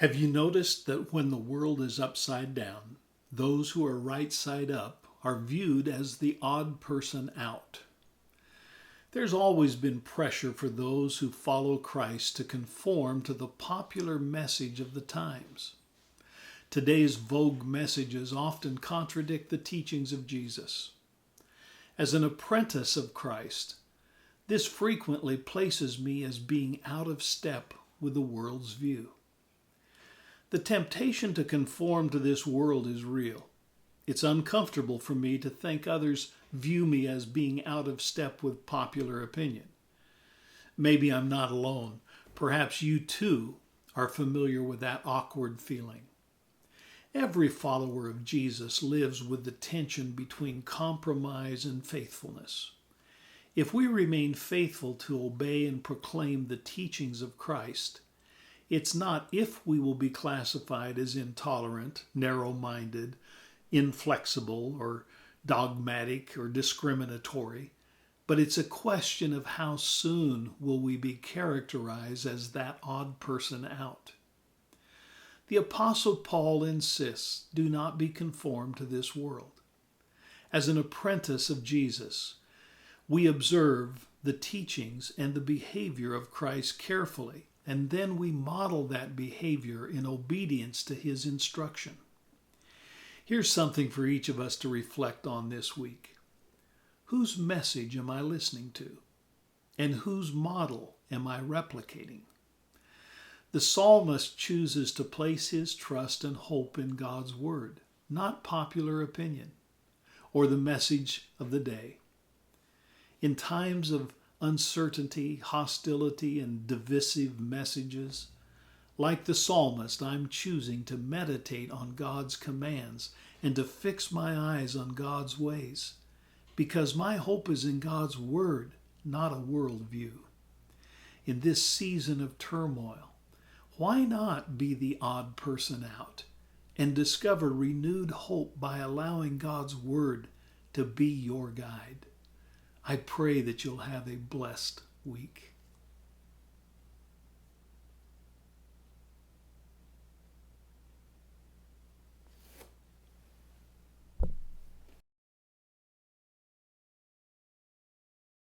Have you noticed that when the world is upside down, those who are right side up are viewed as the odd person out? There's always been pressure for those who follow Christ to conform to the popular message of the times. Today's vogue messages often contradict the teachings of Jesus. As an apprentice of Christ, this frequently places me as being out of step with the world's view. The temptation to conform to this world is real. It's uncomfortable for me to think others view me as being out of step with popular opinion. Maybe I'm not alone. Perhaps you too are familiar with that awkward feeling. Every follower of Jesus lives with the tension between compromise and faithfulness. If we remain faithful to obey and proclaim the teachings of Christ, it's not if we will be classified as intolerant, narrow-minded, inflexible, or dogmatic or discriminatory, but it's a question of how soon will we be characterized as that odd person out. The Apostle Paul insists, do not be conformed to this world. As an apprentice of Jesus, we observe the teachings and the behavior of Christ carefully, and then we model that behavior in obedience to his instruction. Here's something for each of us to reflect on this week. Whose message am I listening to? And whose model am I replicating? The psalmist chooses to place his trust and hope in God's word, not popular opinion or the message of the day. In times of uncertainty, hostility, and divisive messages, like the psalmist, I'm choosing to meditate on God's commands and to fix my eyes on God's ways, because my hope is in God's word, not a worldview. In this season of turmoil, why not be the odd person out and discover renewed hope by allowing God's word to be your guide? I pray that you'll have a blessed week.